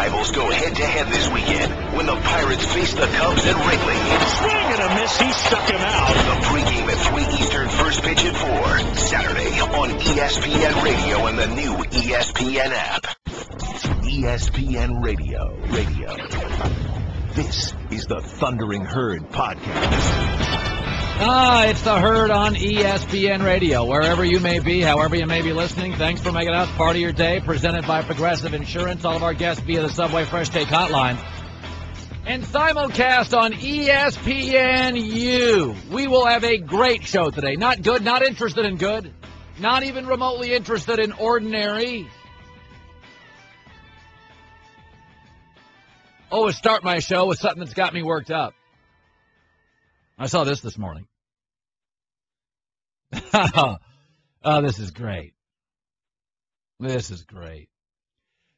rivals go head-to-head this weekend when the Pirates face the Cubs at Wrigley. Swing and a miss. He struck him out. The pregame at 3 Eastern, first pitch at 4. Saturday on ESPN Radio and the new ESPN app. ESPN Radio. This is the Thundering Herd Podcast. It's the Herd on ESPN Radio. Wherever you may be, however you may be listening, thanks for making us part of your day. Presented by Progressive Insurance. All of our guests via the Subway Fresh Take Hotline. And simulcast on ESPNU. We will have a great show today. Not good, not interested in good. Not even remotely interested in ordinary. Always start my show with something that's got me worked up. I saw this morning. Oh, this is great. This is great.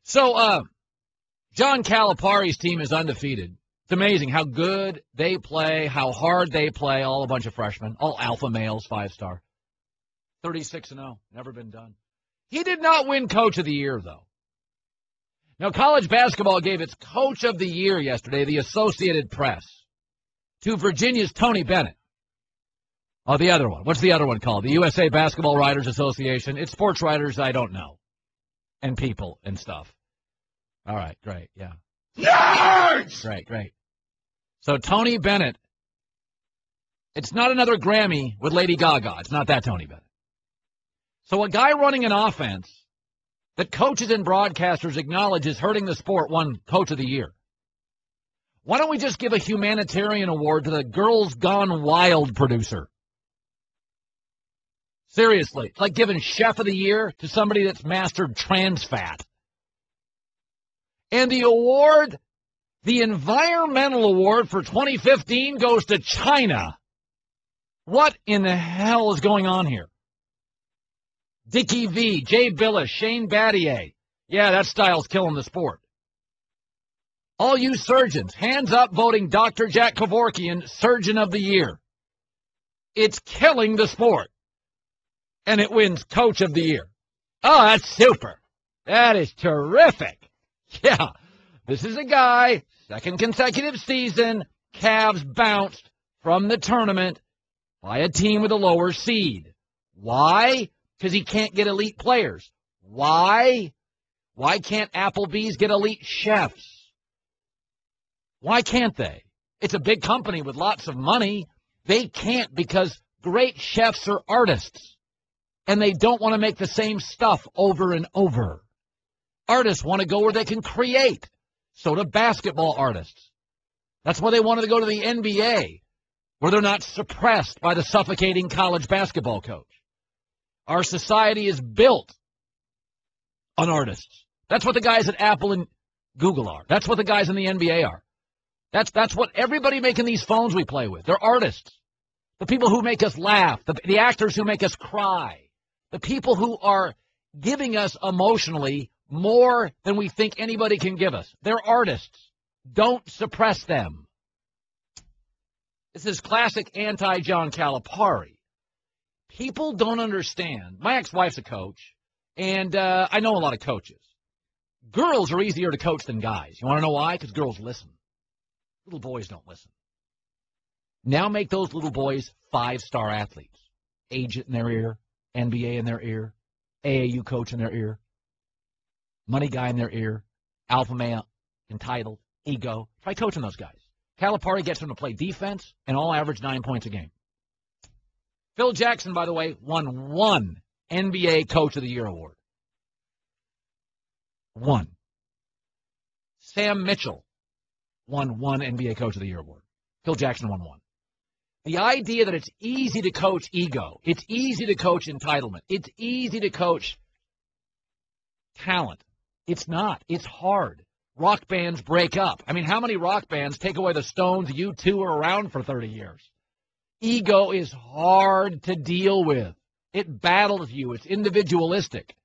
So, John Calipari's team is undefeated. It's amazing how good they play, how hard they play, all a bunch of freshmen, all alpha males, 5-star. 36-0, never been done. He did not win Coach of the Year, though. Now, college basketball gave its Coach of the Year yesterday, the Associated Press, to Virginia's Tony Bennett. Oh, the other one. What's the other one called? The USA Basketball Writers Association. It's sports writers I don't know. And people and stuff. All right, great, yeah. Nerds! Great. So Tony Bennett, it's not another Grammy with Lady Gaga. It's not that Tony Bennett. So a guy running an offense that coaches and broadcasters acknowledge is hurting the sport won Coach of the Year. Why don't we just give a humanitarian award to the Girls Gone Wild producer? Seriously, it's like giving Chef of the Year to somebody that's mastered trans fat. And the award, the Environmental Award for 2015 goes to China. What in the hell is going on here? Dickie V, Jay Billis, Shane Battier. Yeah, that style's killing the sport. All you surgeons, hands up voting Dr. Jack Kevorkian Surgeon of the Year. It's killing the sport. And it wins Coach of the Year. Oh, that's super. That is terrific. Yeah, this is a guy, second consecutive season, Cavs bounced from the tournament by a team with a lower seed. Why? Because he can't get elite players. Why? Why can't Applebee's get elite chefs? Why can't they? It's a big company with lots of money. They can't because great chefs are artists. And they don't want to make the same stuff over and over. Artists want to go where they can create. So do basketball artists. That's why they wanted to go to the NBA, where they're not suppressed by the suffocating college basketball coach. Our society is built on artists. That's what the guys at Apple and Google are. That's what the guys in the NBA are. That's what everybody making these phones we play with. They're artists. The people who make us laugh. The actors who make us cry. The people who are giving us emotionally more than we think anybody can give us. They're artists. Don't suppress them. This is classic anti-John Calipari. People don't understand. My ex-wife's a coach, and I know a lot of coaches. Girls are easier to coach than guys. You want to know why? Because girls listen. Little boys don't listen. Now make those little boys 5-star athletes. Agent in their ear, NBA in their ear, AAU coach in their ear, money guy in their ear, alpha male, entitled, ego. Try coaching those guys. Calipari gets them to play defense and all average 9 points a game. Phil Jackson, by the way, won one NBA Coach of the Year award. One. Sam Mitchell won one NBA Coach of the Year award. Phil Jackson won one. The idea that it's easy to coach ego, it's easy to coach entitlement, it's easy to coach talent. It's not. It's hard. Rock bands break up. I mean, how many rock bands take away the Stones? U2 were around for 30 years. Ego is hard to deal with. It battles you. It's individualistic.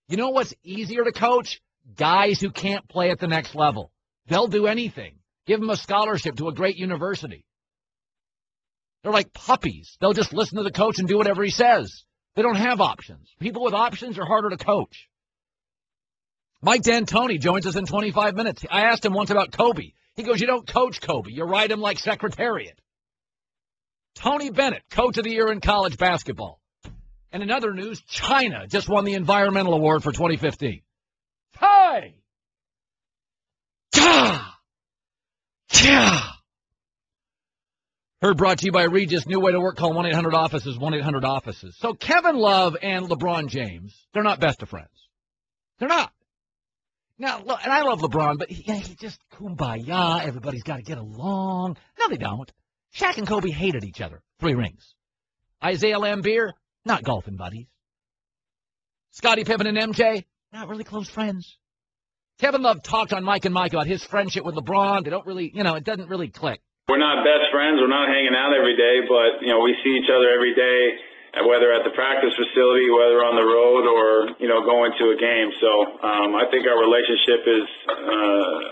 You know what's easier to coach? Guys who can't play at the next level. They'll do anything. Give them a scholarship to a great university. They're like puppies. They'll just listen to the coach and do whatever he says. They don't have options. People with options are harder to coach. Mike D'Antoni joins us in 25 minutes. I asked him once about Kobe. He goes, you don't coach Kobe. You write him like Secretariat. Tony Bennett, Coach of the Year in college basketball. And in other news, China just won the Environmental Award for 2015. Hi! Ka! Ka! Heard brought to you by Regis. New way to work. Call 1-800-OFFICES, 1-800-OFFICES. So Kevin Love and LeBron James, they're not best of friends. They're not. Now, and I love LeBron, but he just kumbaya. Everybody's got to get along. No, they don't. Shaq and Kobe hated each other. 3 rings. Isaiah Lambeer, not golfing buddies. Scottie Pippen and MJ, not really close friends. Kevin Love talked on Mike and Mike about his friendship with LeBron. They don't really, it doesn't really click. We're not best friends. We're not hanging out every day, but, we see each other every day, whether at the practice facility, whether on the road, or, going to a game. So I think our relationship is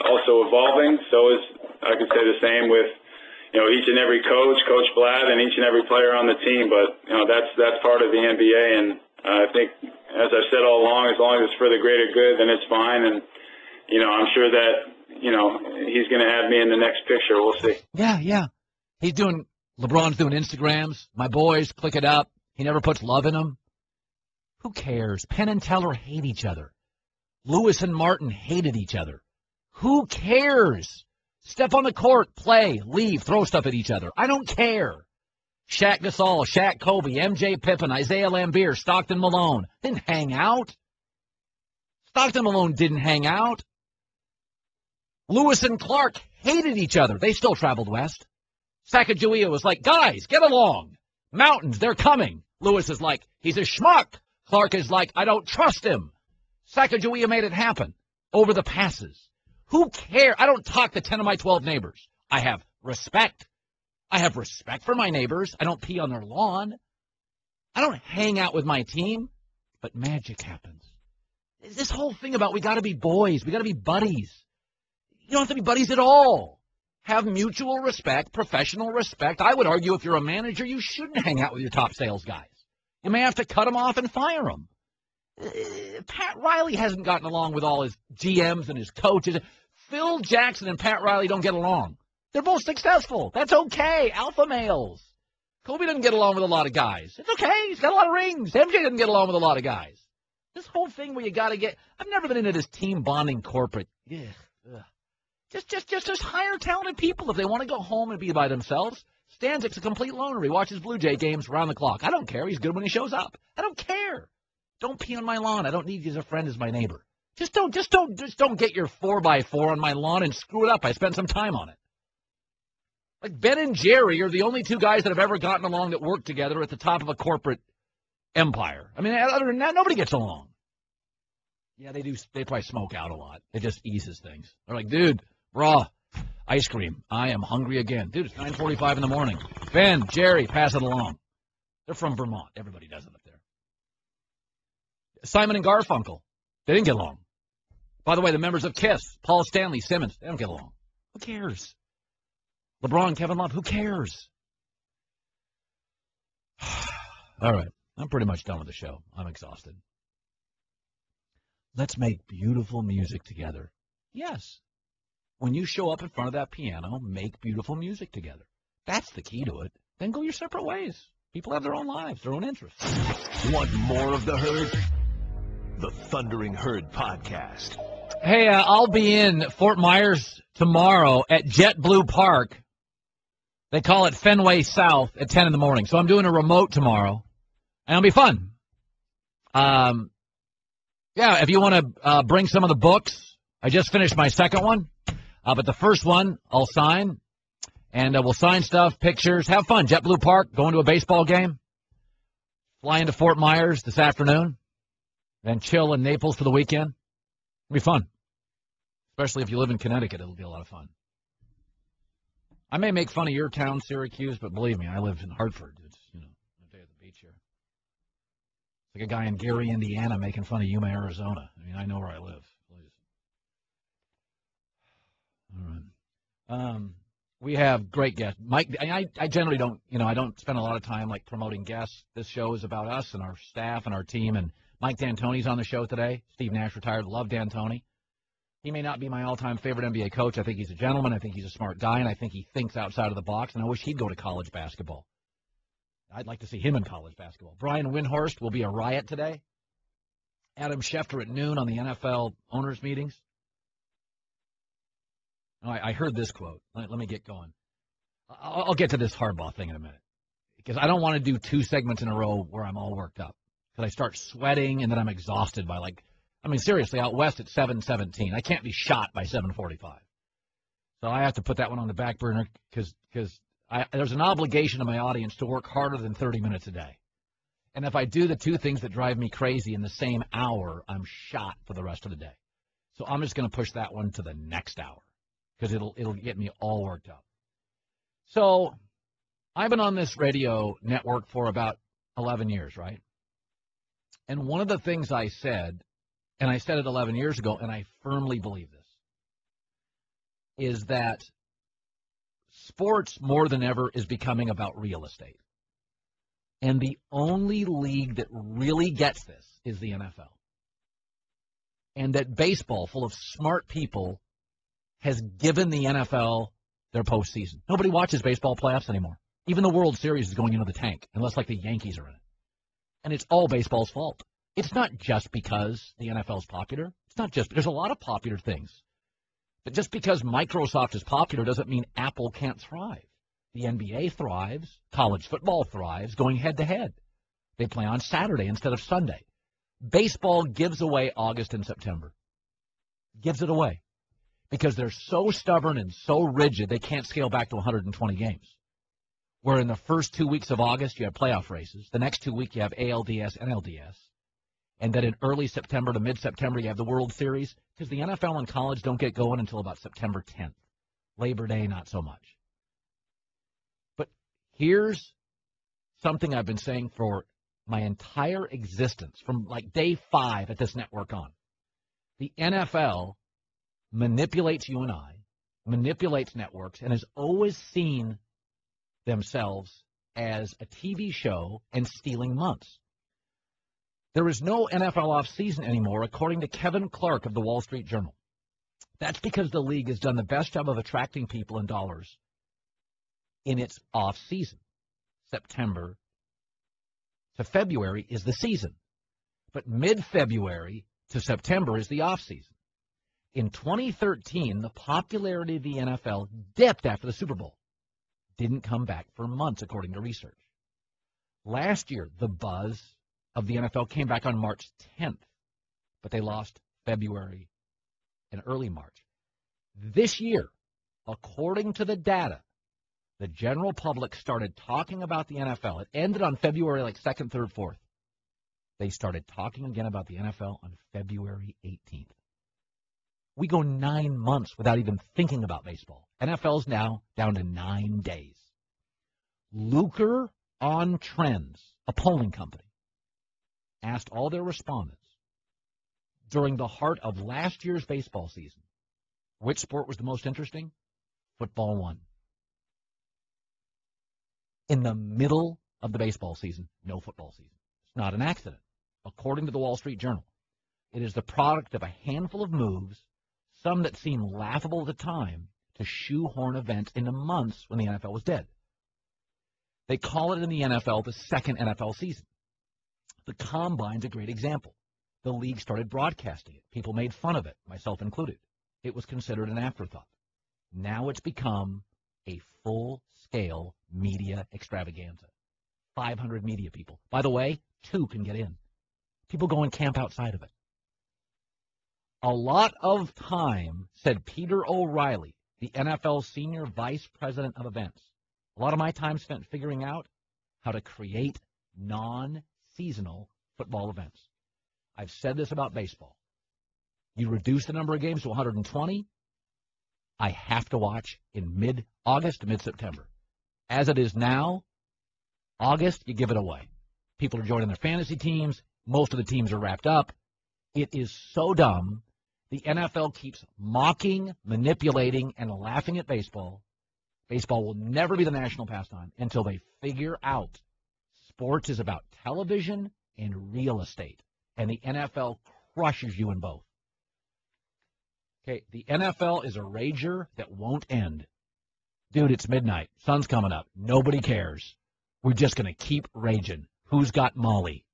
also evolving. So is, I could say the same with, each and every coach, Coach Blatt, and each and every player on the team. But, that's part of the NBA. And I think, as I've said all along, as long as it's for the greater good, then it's fine. And, I'm sure that, he's going to have me in the next picture. We'll see. Yeah. LeBron's doing Instagrams. My boys, click it up. He never puts love in them. Who cares? Penn and Teller hate each other. Lewis and Martin hated each other. Who cares? Step on the court, play, leave, throw stuff at each other. I don't care. Shaq Gasol, Shaq Kobe, MJ Pippen, Isaiah Lambeer, Stockton Malone. Didn't hang out. Stockton Malone didn't hang out. Lewis and Clark hated each other. They still traveled west. Sacagawea was like, guys, get along. Mountains, they're coming. Lewis is like, he's a schmuck. Clark is like, I don't trust him. Sacagawea made it happen over the passes. Who cares? I don't talk to 10 of my 12 neighbors. I have respect. I have respect for my neighbors. I don't pee on their lawn. I don't hang out with my team. But magic happens. This whole thing about we got to be boys. We got to be buddies. You don't have to be buddies at all. Have mutual respect, professional respect. I would argue if you're a manager, you shouldn't hang out with your top sales guys. You may have to cut them off and fire them. Pat Riley hasn't gotten along with all his GMs and his coaches. Phil Jackson and Pat Riley don't get along. They're both successful. That's okay. Alpha males. Kobe doesn't get along with a lot of guys. It's okay. He's got a lot of rings. MJ doesn't get along with a lot of guys. This whole thing where you got to get – I've never been into this team bonding corporate. Ugh. Just hire talented people if they want to go home and be by themselves. Stanzik's a complete loner. He watches Blue Jay games around the clock. I don't care. He's good when he shows up. I don't care. Don't pee on my lawn. I don't need you as a friend as my neighbor. Just don't get your 4x4 on my lawn and screw it up. I spent some time on it. Like Ben and Jerry are the only 2 guys that have ever gotten along that work together at the top of a corporate empire. I mean, other than that, nobody gets along. Yeah, they do. They probably smoke out a lot. It just eases things. They're like, dude, raw ice cream. I am hungry again. Dude, it's 9:45 in the morning. Ben, Jerry, pass it along. They're from Vermont. Everybody does it up there. Simon and Garfunkel. They didn't get along. By the way, the members of KISS, Paul Stanley, Simmons, they don't get along. Who cares? LeBron, Kevin Love, who cares? All right. I'm pretty much done with the show. I'm exhausted. Let's make beautiful music together. Yes. When you show up in front of that piano, make beautiful music together. That's the key to it. Then go your separate ways. People have their own lives, their own interests. Want more of the herd? The Thundering Herd Podcast. Hey, I'll be in Fort Myers tomorrow at JetBlue Park. They call it Fenway South at 10 in the morning. So I'm doing a remote tomorrow, and it'll be fun. Yeah, if you want to bring some of the books, I just finished my second one. But the first one I'll sign, and we'll sign stuff, pictures. Have fun. JetBlue Park, going to a baseball game. Fly into Fort Myers this afternoon, then chill in Naples for the weekend. It'll be fun, especially if you live in Connecticut. It'll be a lot of fun. I may make fun of your town, Syracuse, but believe me, I live in Hartford. It's, a day at the beach here. It's like a guy in Gary, Indiana, making fun of Yuma, Arizona. I mean, I know where I live. Please. All right. We have great guests. Mike, I generally don't, I don't spend a lot of time like promoting guests. This show is about us and our staff and our team. And Mike D'Antoni's on the show today. Steve Nash retired. Love D'Antoni. He may not be my all-time favorite NBA coach. I think he's a gentleman. I think he's a smart guy, and I think he thinks outside of the box, and I wish he'd go to college basketball. I'd like to see him in college basketball. Brian Windhorst will be a riot today. Adam Schefter at noon on the NFL owners' meetings. Oh, I heard this quote. Let me get going. I'll get to this Harbaugh thing in a minute because I don't want to do 2 segments in a row where I'm all worked up because I start sweating and then I'm exhausted by seriously, out west at 7:17. I can't be shot by 7:45. So I have to put that one on the back burner because there's an obligation to my audience to work harder than 30 minutes a day. And if I do the 2 things that drive me crazy in the same hour, I'm shot for the rest of the day. So I'm just going to push that one to the next hour because it'll get me all worked up. So I've been on this radio network for about 11 years, right? And one of the things I said, and I said it 11 years ago, and I firmly believe this, is that sports more than ever is becoming about real estate. And the only league that really gets this is the NFL. And that baseball, full of smart people, has given the NFL their postseason. Nobody watches baseball playoffs anymore. Even the World Series is going into the tank, unless the Yankees are in it. And it's all baseball's fault. It's not just because the NFL is popular. It's not just, there's a lot of popular things. But just because Microsoft is popular doesn't mean Apple can't thrive. The NBA thrives. College football thrives going head-to-head. They play on Saturday instead of Sunday. Baseball gives away August and September. Gives it away. Because they're so stubborn and so rigid, they can't scale back to 120 games. Where in the first 2 weeks of August, you have playoff races. The next 2 weeks, you have ALDS, NLDS. And then in early September to mid-September, you have the World Series. Because the NFL and college don't get going until about September 10th. Labor Day, not so much. But here's something I've been saying for my entire existence, from day 5 at this network on. The NFL manipulates you and I, manipulates networks, and has always seen themselves as a TV show and stealing months. There is no NFL offseason anymore, according to Kevin Clark of the Wall Street Journal. That's because the league has done the best job of attracting people and dollars in its offseason. September to February is the season, but mid-February to September is the offseason. In 2013, the popularity of the NFL dipped after the Super Bowl. Didn't come back for months, according to research. Last year, the buzz of the NFL came back on March 10th, but they lost February and early March. This year, according to the data, the general public started talking about the NFL. It ended on February 2nd, 3rd, 4th. They started talking again about the NFL on February 18th. We go 9 months without even thinking about baseball. NFL's now down to 9 days. Lucre on Trends, a polling company, asked all their respondents during the heart of last year's baseball season, which sport was the most interesting? Football won. In the middle of the baseball season, no football season. It's not an accident. According to the Wall Street Journal, it is the product of a handful of moves, some that seemed laughable at the time, to shoehorn events into months when the NFL was dead. They call it in the NFL the second NFL season. The Combine's a great example. The league started broadcasting it. People made fun of it, myself included. It was considered an afterthought. Now it's become a full-scale media extravaganza. 500 media people. By the way, 2 can get in. People go and camp outside of it. A lot of time, said Peter O'Reilly, the NFL Senior Vice President of Events. A lot of my time spent figuring out how to create non-seasonal football events. I've said this about baseball. You reduce the number of games to 120, I have to watch in mid-August to mid-September. As it is now, August, you give it away. People are joining their fantasy teams. Most of the teams are wrapped up. It is so dumb. The NFL keeps mocking, manipulating, and laughing at baseball. Baseball will never be the national pastime until they figure out sports is about television and real estate. and the NFL crushes you in both. Okay, the NFL is a rager that won't end. Dude, it's midnight. Sun's coming up. Nobody cares. We're just going to keep raging. Who's got Molly?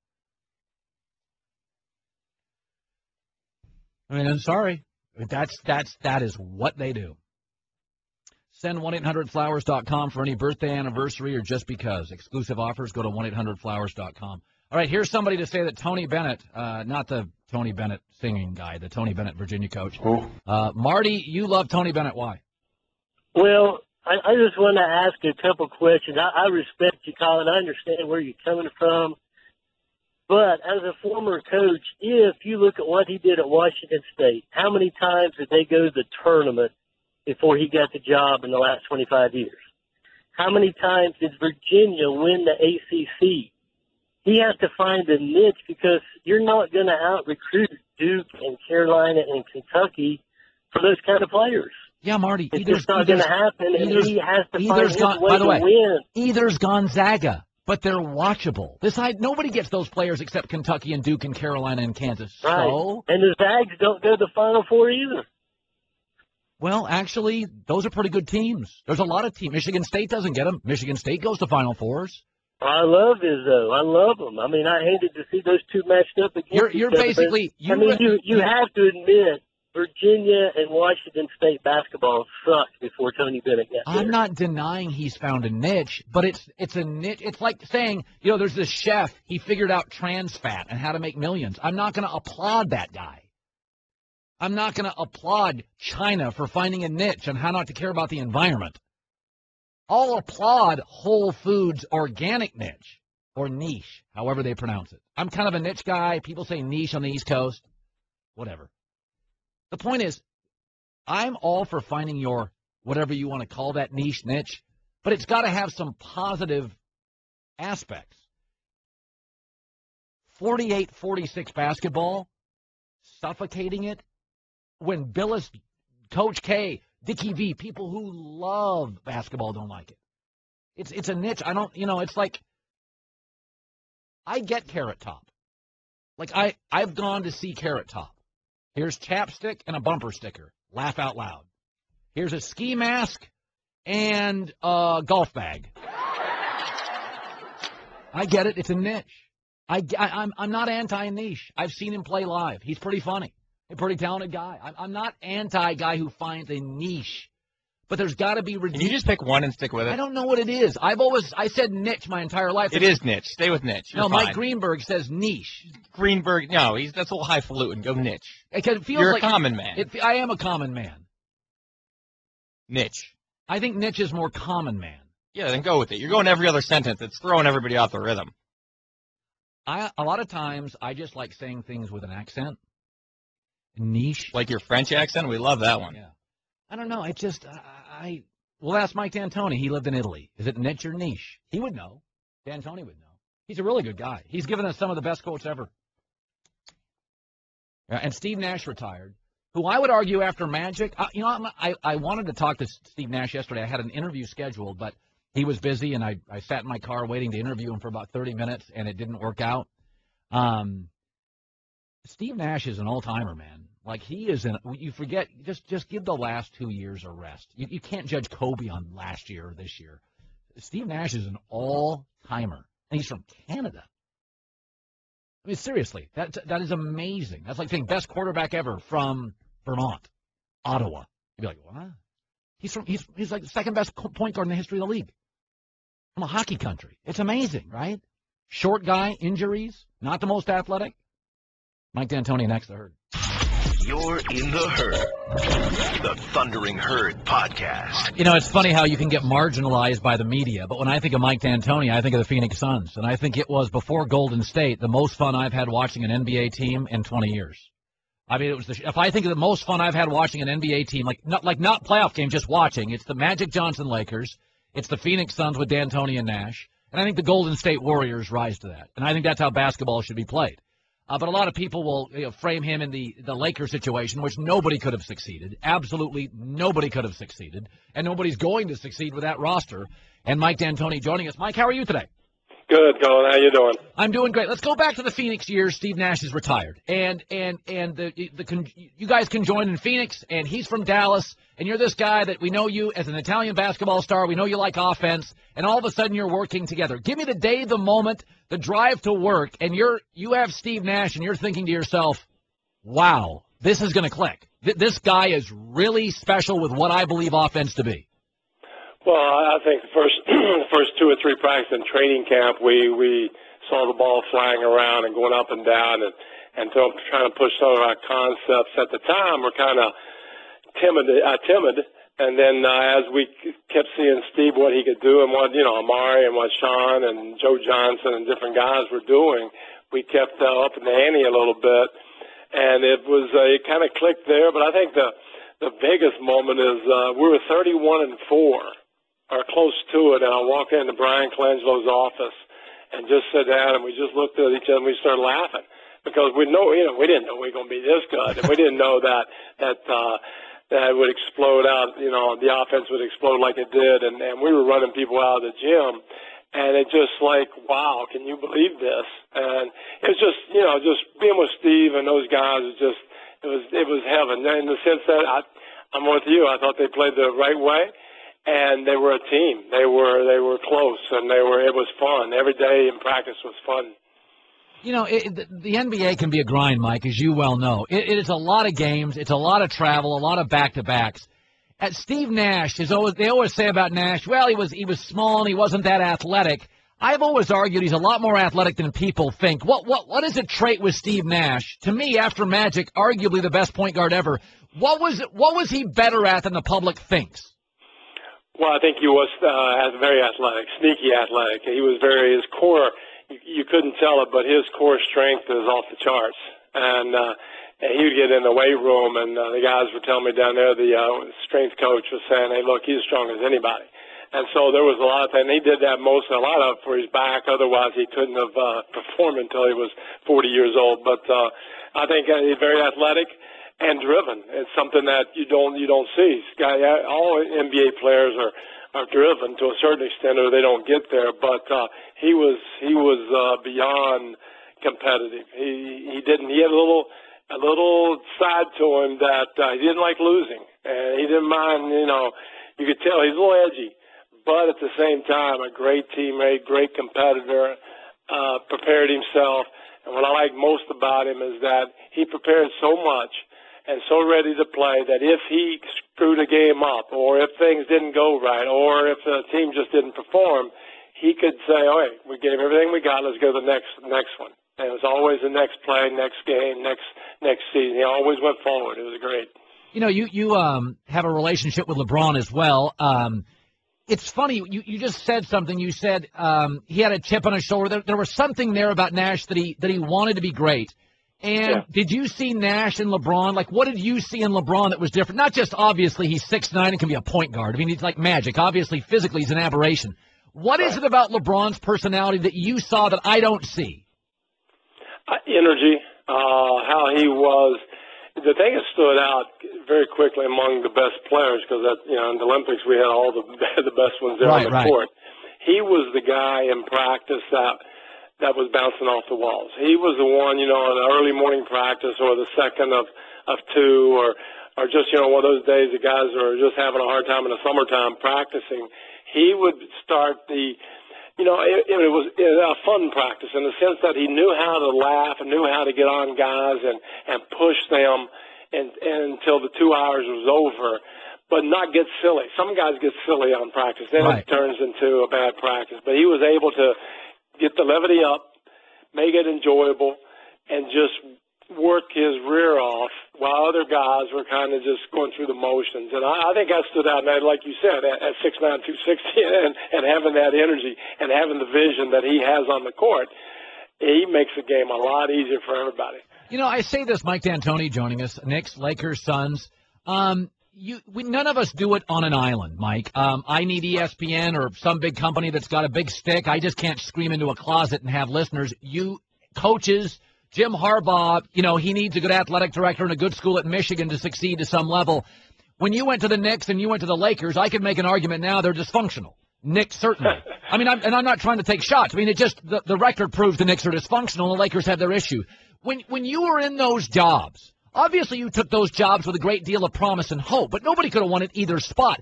I mean, I'm sorry. That is what they do. Send 1-800-Flowers.com for any birthday, anniversary, or just because. Exclusive offers, go to 1-800-Flowers.com. All right, here's somebody to say that Tony Bennett, not the Tony Bennett singing guy, the Tony Bennett Virginia coach. Marty, you love Tony Bennett. Why? Well, I just want to ask you a couple questions. I respect you, Colin. I understand where you're coming from. But as a former coach, if you look at what he did at Washington State, how many times did they go to the tournament before he got the job in the last 25 years? How many times did Virginia win the ACC? He has to find a niche because you're not going to out-recruit Duke and Carolina and Kentucky for those kind of players. Yeah, Marty. It's just not going to happen, and he has to find his way to win. Either's Gonzaga, but they're watchable. Nobody gets those players except Kentucky and Duke and Carolina and Kansas. Right. So, and the Zags don't go to the Final Four either. Well, actually, those are pretty good teams. There's a lot of teams. Michigan State doesn't get them. Michigan State goes to Final Fours. I love Izzo. I love them. I mean, I hated to see those two matched up against You're each other, basically. You have to admit Virginia and Washington State basketball sucked before Tony Bennett got there. I'm not denying he's found a niche, but it's a niche. It's like saying, there's this chef. He figured out trans fat and how to make millions. I'm not going to applaud that guy. I'm not going to applaud China for finding a niche and how not to care about the environment. I'll applaud Whole Foods organic niche, or niche, however they pronounce it. I'm kind of a niche guy. People say niche on the East Coast. Whatever. The point is, I'm all for finding your, whatever you want to call that niche, but it's got to have some positive aspects. 48-46 basketball, suffocating it, when Billis, Coach K, Dickie V, people who love basketball don't like it. It's a niche. It's like, I get Carrot Top. Like, I've gone to see Carrot Top. Here's chapstick and a bumper sticker. Laugh out loud. Here's a ski mask and a golf bag. I get it. It's a niche. I'm not anti-niche. I've seen him play live. He's pretty funny. A pretty talented guy. I'm not anti-guy who finds a niche. But there's got to be... Can you just pick one and stick with it? I don't know what it is. I said niche my entire life. It is niche. Stay with niche. You're no, fine. Mike Greenberg says niche. Greenberg, no, that's a little highfalutin. Go niche. It feels You're like a common man. I am a common man. Niche. I think niche is more common man. Yeah, then go with it. You're going every other sentence. It's throwing everybody off the rhythm. A lot of times, I just like saying things with an accent. Niche. Like your French accent? We love that one. Yeah. I don't know. It's just, we'll ask Mike D'Antoni. He lived in Italy. Is it niche or niche? He would know. D'Antoni would know. He's a really good guy. He's given us some of the best quotes ever. And Steve Nash retired, who I would argue after Magic. I wanted to talk to Steve Nash yesterday. I had an interview scheduled, but he was busy, and I sat in my car waiting to interview him for about 30 minutes, and it didn't work out. Steve Nash is an all-timer, man. Like, he is you forget, just give the last 2 years a rest. You can't judge Kobe on last year or this year. Steve Nash is an all-timer, and he's from Canada. I mean, seriously, that is amazing. That's like saying best quarterback ever from Vermont, Ottawa. You'd be like, what? He's like the second best point guard in the history of the league. From a hockey country. It's amazing, right? Short guy, injuries, not the most athletic. Mike D'Antoni next, The Herd. You're in the Herd, the Thundering Herd podcast. It's funny how you can get marginalized by the media, but when I think of Mike D'Antoni, I think of the Phoenix Suns, and I think it was, before Golden State, the most fun I've had watching an NBA team in 20 years. I mean, if I think of the most fun I've had watching an NBA team, not playoff game, just watching, it's the Magic Johnson Lakers, it's the Phoenix Suns with D'Antoni and Nash, and I think the Golden State Warriors rise to that, and I think that's how basketball should be played. But a lot of people will frame him in the Lakers situation, which nobody could have succeeded. Absolutely nobody could have succeeded. And nobody's going to succeed with that roster. And Mike D'Antoni joining us. Mike, how are you today? Good, Colin. How you doing? I'm doing great. Let's go back to the Phoenix years. Steve Nash is retired, and you guys can join in Phoenix, and he's from Dallas, and you're this guy that we know you as an Italian basketball star. We know you like offense, and all of a sudden you're working together. Give me the day, the moment, the drive to work, and you have Steve Nash, and you're thinking to yourself, "Wow, this is going to click. This guy is really special with what I believe offense to be." Well, I think the first 2 or 3 practices in training camp, we saw the ball flying around and going up and down and trying to push some of our concepts. At the time, we're kind of timid. And then as we kept seeing Steve, what he could do and what, Amari and what Sean and Joe Johnson and different guys were doing, we kept up in the ante a little bit. And it kind of clicked there. But I think the biggest moment is we were 31-4. Or close to it, and I walked into Brian Colangelo's office and just sat down, and we just looked at each other and we started laughing because we didn't know we were going to be this good, and we didn't know that it would explode out, the offense would explode like it did, and we were running people out of the gym, and it just like, wow, can you believe this? And it was just, just being with Steve and those guys it was heaven in the sense that I'm with you. I thought they played the right way. And they were a team. They were close, and it was fun. Every day in practice was fun. The NBA can be a grind, Mike, as you well know. It is a lot of games. It's a lot of travel, a lot of back-to-backs. At Steve Nash, they always say about Nash, well, he was small and he wasn't that athletic. I've always argued he's a lot more athletic than people think. What is a trait with Steve Nash? To me, after Magic, arguably the best point guard ever, what was he better at than the public thinks? Well, I think he was very athletic, sneaky athletic. His core, you couldn't tell it, but his core strength is off the charts. And he would get in the weight room, and the guys were telling me down there, the strength coach was saying, hey, look, he's as strong as anybody. And so there was a lot of things. He did that a lot of for his back. Otherwise, he couldn't have performed until he was 40 years old. But I think he's very athletic and driven. It's something that you don't see. All NBA players are driven to a certain extent, or they don't get there. But he was beyond competitive. He had a little side to him that he didn't like losing, and he didn't mind. You could tell he's a little edgy, but at the same time, a great teammate, great competitor, prepared himself. And what I like most about him is that he prepared so much and so ready to play that if he screwed a game up or if things didn't go right or if the team just didn't perform, he could say, all right, we gave everything we got, let's go to the next one. And it was always the next play, next game, next season. He always went forward. It was great. You have a relationship with LeBron as well. It's funny, you just said something. You said he had a chip on his shoulder. There was something there about Nash that he wanted to be great. And Did you see Nash and LeBron? Like, what did you see in LeBron that was different? Not just obviously he's 6'9" and can be a point guard. I mean, he's like Magic. Obviously, physically, he's an aberration. What is it about LeBron's personality that you saw that I don't see? Energy, how he was. The thing that stood out very quickly among the best players, because in the Olympics we had all the best ones there on the court. He was the guy in practice that was bouncing off the walls. He was the one, in the early morning practice or the second of two or just, one of those days the guys are just having a hard time in the summertime practicing. He would start it was a fun practice in the sense that he knew how to laugh and knew how to get on guys and push them until the 2 hours was over, but not get silly. Some guys get silly on practice. Then it turns into a bad practice. But he was able to get the levity up, make it enjoyable, and just work his rear off while other guys were kind of just going through the motions. And I think that stood out. And like you said, at 6'9", 260, and having that energy and having the vision that he has on the court, he makes the game a lot easier for everybody. I say this, Mike D'Antoni joining us, Knicks, Lakers, Suns. None of us do it on an island, Mike. I need ESPN or some big company that's got a big stick. I just can't scream into a closet and have listeners. You coaches, Jim Harbaugh, he needs a good athletic director and a good school at Michigan to succeed to some level. When you went to the Knicks and you went to the Lakers, I could make an argument now they're dysfunctional. Knicks certainly. I mean, I'm not trying to take shots. I mean, it just the record proves the Knicks are dysfunctional. The Lakers have their issue. When you were in those jobs, obviously you took those jobs with a great deal of promise and hope, but nobody could have won at either spot.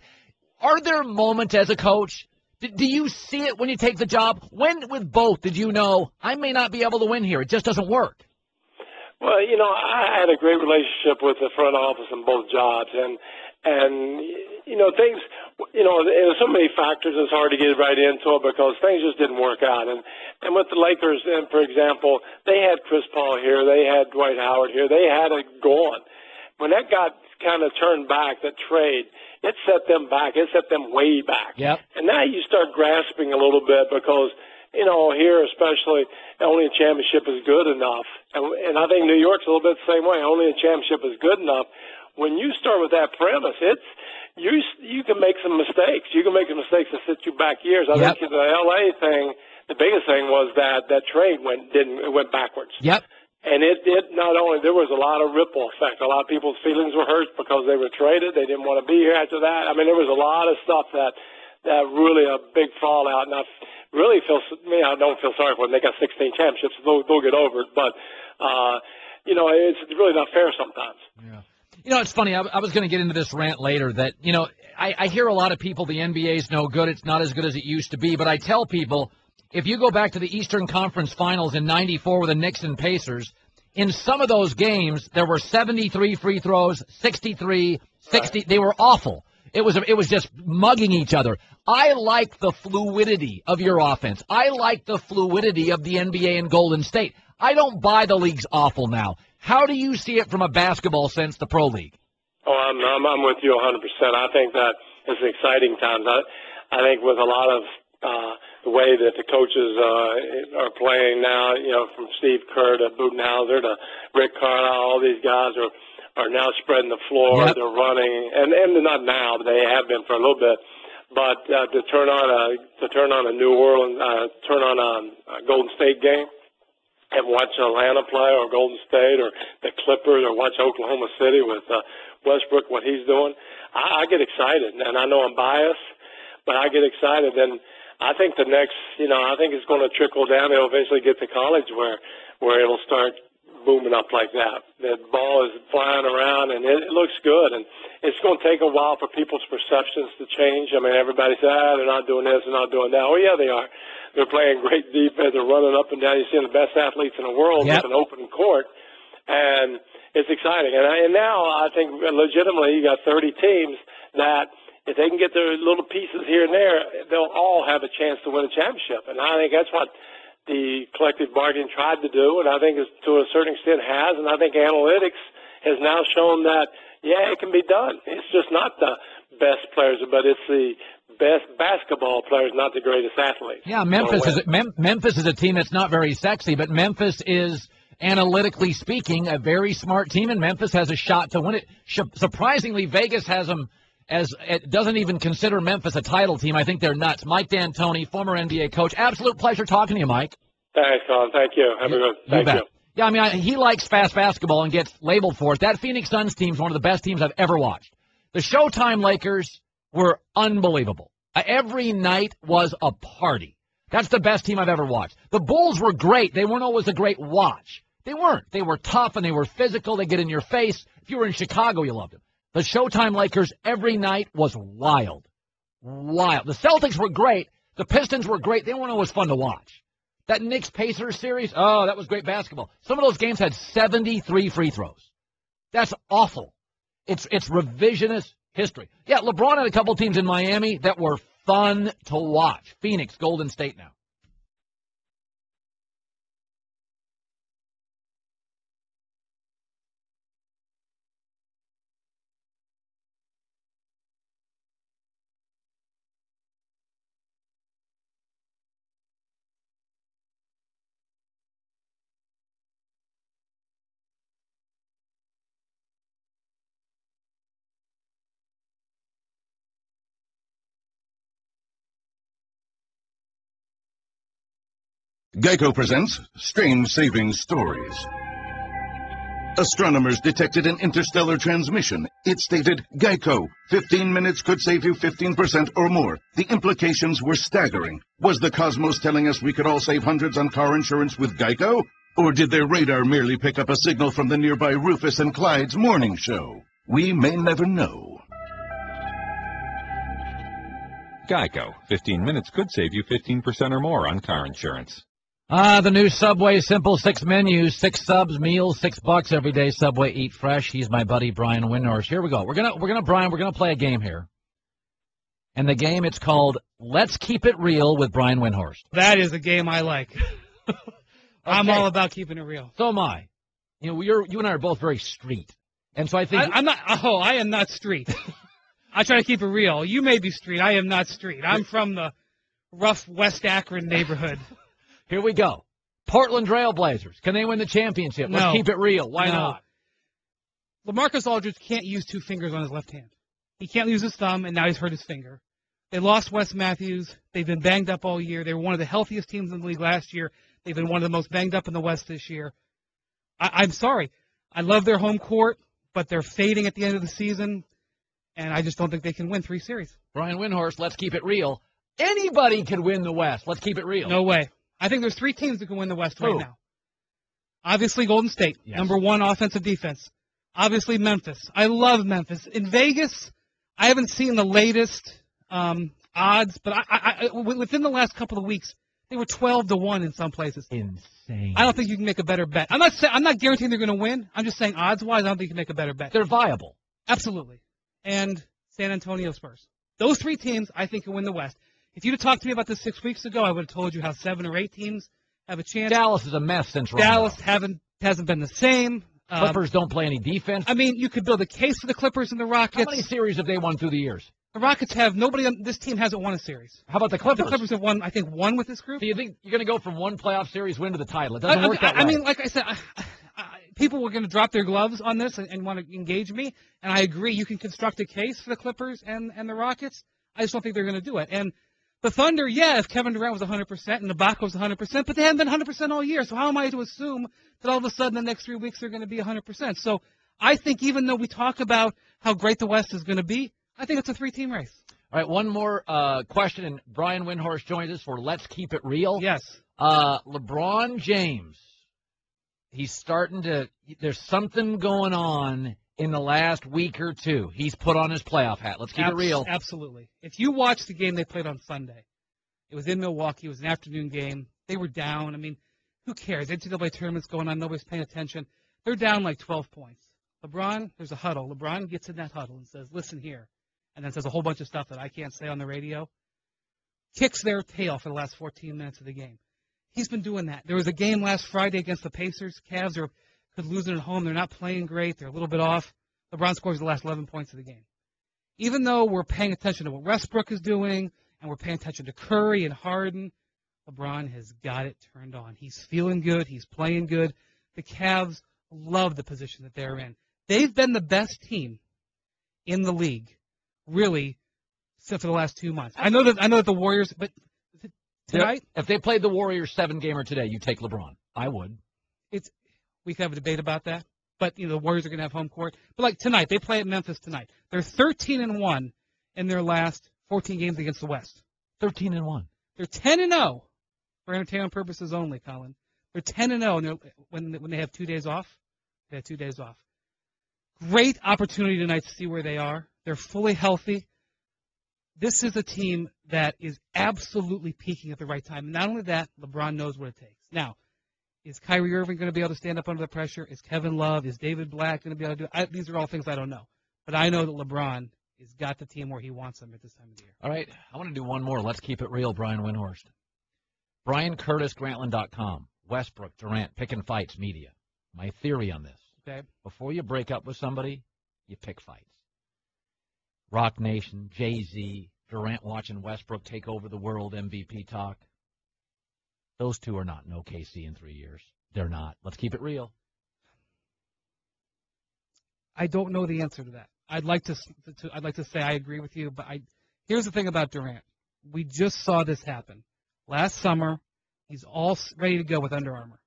Are there moments as a coach? Do you see it when you take the job? When with both did you know I may not be able to win here? It just doesn't work. Well, I had a great relationship with the front office in both jobs, and things, there's so many factors. It's hard to get right into it because things just didn't work out. And with the Lakers, and for example, they had Chris Paul here, they had Dwight Howard here, they had it going. When that got kind of turned back, that trade, it set them back. It set them way back. Yep. And now you start grasping a little bit because, here especially, only a championship is good enough. And I think New York's a little bit the same way. Only a championship is good enough. When you start with that premise, you can make some mistakes. You can make some mistakes that set you back years. I think the L.A. thing, the biggest thing was that trade went backwards. Yep. And it not only, there was a lot of ripple effect. A lot of people's feelings were hurt because they were traded. They didn't want to be here after that. I mean, there was a lot of stuff that really a big fallout. And I don't feel sorry for them. They got 16 championships. They'll get over it. But, it's really not fair sometimes. Yeah. It's funny. I was going to get into this rant later that, I hear a lot of people, the NBA's no good. It's not as good as it used to be. But I tell people, if you go back to the Eastern Conference Finals in '94 with the Knicks and Pacers, in some of those games, there were 73 free throws, 63, 60. Right. They were awful. It was just mugging each other. I like the fluidity of your offense. I like the fluidity of the NBA and Golden State. I don't buy the league's awful now. How do you see it from a basketball sense, the pro league? Oh, I'm with you 100%. I think that it's exciting times. I think with a lot of the way that the coaches are playing now, from Steve Kerr to Budenholzer to Rick Carlisle, all these guys are now spreading the floor. Yep. They're running, and they're not now, but they have been for a little bit. But to turn on a New Orleans, turn on a Golden State game, and watch Atlanta play or Golden State or the Clippers or watch Oklahoma City with Westbrook, what he's doing, I get excited. And I know I'm biased, but I get excited. And I think the next, I think it's going to trickle down. It'll eventually get to college where it'll start booming up like that. The ball is flying around, and it looks good. And it's going to take a while for people's perceptions to change. I mean, everybody says, they're not doing this, they're not doing that. Oh, yeah, they are. They're playing great defense. They're running up and down. You're seeing the best athletes in the world with an open court. And it's exciting. And now I think legitimately you got 30 teams that if they can get their little pieces here and there, they'll all have a chance to win a championship. And I think that's what the collective bargaining tried to do, and I think to a certain extent has. And I think analytics has now shown that, it can be done. It's just not the best players, but it's the best basketball players, not the greatest athletes. Yeah, Memphis is a team that's not very sexy, but Memphis is, analytically speaking, a very smart team, and Memphis has a shot to win it. Surprisingly, Vegas has them it doesn't even consider Memphis a title team. I think they're nuts. Mike D'Antoni, former NBA coach. Absolute pleasure talking to you, Mike. Thanks, Colin. Thank you. Have a good. Thank you. Yeah, I mean, he likes fast basketball and gets labeled for it. That Phoenix Suns team is one of the best teams I've ever watched. The Showtime Lakers were unbelievable. Every night was a party. That's the best team I've ever watched. The Bulls were great. They weren't always a great watch. They weren't. They were tough and they were physical. They get in your face. If you were in Chicago, you loved them. The Showtime Lakers every night was wild. Wild. The Celtics were great. The Pistons were great. They weren't always fun to watch. That Knicks-Pacers series, that was great basketball. Some of those games had 73 free throws. That's awful. It's revisionist history. Yeah, LeBron had a couple teams in Miami that were fun to watch. Phoenix, Golden State now. Geico presents Strange Savings Stories. Astronomers detected an interstellar transmission. It stated, Geico, 15 minutes could save you 15% or more. The implications were staggering. Was the cosmos telling us we could all save hundreds on car insurance with Geico? Or did their radar merely pick up a signal from the nearby Rufus and Clyde's morning show? We may never know. Geico. 15 minutes could save you 15% or more on car insurance. The new Subway Simple 6 menus, 6 subs, meals, $6 every day. Subway, eat fresh. He's my buddy Brian Windhorst. Here we go. We're gonna play a game here. And the game, it's called Let's Keep It Real with Brian Windhorst. That is a game I like. I'm all about keeping it real. So am I. You know, you and I are both very street. And so I think I am not street. I try to keep it real. You may be street. I am not street. I'm from the rough West Akron neighborhood. Here we go. Portland Trail Blazers. Can they win the championship? No. Let's keep it real. Why not? LaMarcus Aldridge can't use 2 fingers on his left hand. He can't use his thumb, and now he's hurt his finger. They lost Wes Matthews. They've been banged up all year. They were one of the healthiest teams in the league last year. They've been one of the most banged up in the West this year. I'm sorry. I love their home court, but they're fading at the end of the season, and I just don't think they can win 3 series. Brian Windhorst, let's keep it real. Anybody can win the West. Let's keep it real. No way. I think there's 3 teams that can win the West right now. Obviously, Golden State, yes. number 1 offensive defense. Obviously, Memphis. I love Memphis. In Vegas, I haven't seen the latest odds, but I within the last couple of weeks, they were 12-1 in some places. Insane. I don't think you can make a better bet. I'm not guaranteeing they're going to win. I'm just saying odds-wise, I don't think you can make a better bet. They're viable. Absolutely. And San Antonio Spurs. Those 3 teams, I think, can win the West. If you'd have talked to me about this 6 weeks ago, I would have told you how 7 or 8 teams have a chance. Dallas is a mess since Dallas hasn't been the same. Clippers don't play any defense. I mean, you could build a case for the Clippers and the Rockets. How many series have they won through the years? The Rockets have nobody on this team hasn't won a series. How about the Clippers? The Clippers have won, I think, 1 with this group. So you think you're going to go from 1 playoff series win to the title? It doesn't work that way. I mean, like I said, people were going to drop their gloves on this and want to engage me, and I agree. You can construct a case for the Clippers and the Rockets. I just don't think they're going to do it. And the Thunder, yeah, if Kevin Durant was 100% and Ibaka was 100%, but they haven't been 100% all year. So how am I to assume that all of a sudden the next 3 weeks they're going to be 100%? So I think even though we talk about how great the West is going to be, I think it's a 3-team race. All right, one more question, and Brian Windhorst joins us for Let's Keep It Real. Yes. LeBron James, he's starting to – there's something going on in the last week or 2. He's put on his playoff hat. Let's keep it real. Absolutely. If you watch the game they played on Sunday, it was in Milwaukee. It was an afternoon game. They were down. I mean, who cares? NCAA tournament's going on. Nobody's paying attention. They're down like 12 points. LeBron, there's a huddle. LeBron gets in that huddle and says, listen here, and then says a whole bunch of stuff that I can't say on the radio. Kicks their tail for the last 14 minutes of the game. He's been doing that. There was a game last Friday against the Pacers. Cavs could lose it at home. They're not playing great. They're a little bit off. LeBron scores the last 11 points of the game. Even though we're paying attention to what Westbrook is doing and we're paying attention to Curry and Harden, LeBron has got it turned on. He's feeling good. He's playing good. The Cavs love the position that they're in. They've been the best team in the league, really, for the last 2 months. I know that the Warriors, but tonight, if they played the Warriors 7-gamer today, you take LeBron. I would. We could have a debate about that, but the Warriors are going to have home court. But like tonight, they play at Memphis tonight. They're 13-1 in their last 14 games against the West. 13-1. They're 10-0 for entertainment purposes only, Colin. They're 10-0 when they have 2 days off. They have 2 days off. Great opportunity tonight to see where they are. They're fully healthy. This is a team that is absolutely peaking at the right time. And not only that, LeBron knows what it takes. Now, is Kyrie Irving going to be able to stand up under the pressure? Is Kevin Love, is David Black going to be able to do it? These are all things I don't know. But I know that LeBron has got the team where he wants them at this time of the year. All right, I want to do one more. Let's keep it real, Brian Windhorst. BrianCurtisGrantland.com. Westbrook, Durant, picking fights, media. My theory on this. Okay. Before you break up with somebody, you pick fights. Rock Nation, Jay-Z, Durant watching Westbrook take over the world MVP talk. Those two are not in OKC in 3 years. They're not. Let's keep it real. I don't know the answer to that. I'd like to say I agree with you, but here's the thing about Durant. We just saw this happen. Last summer, he's all ready to go with Under Armour.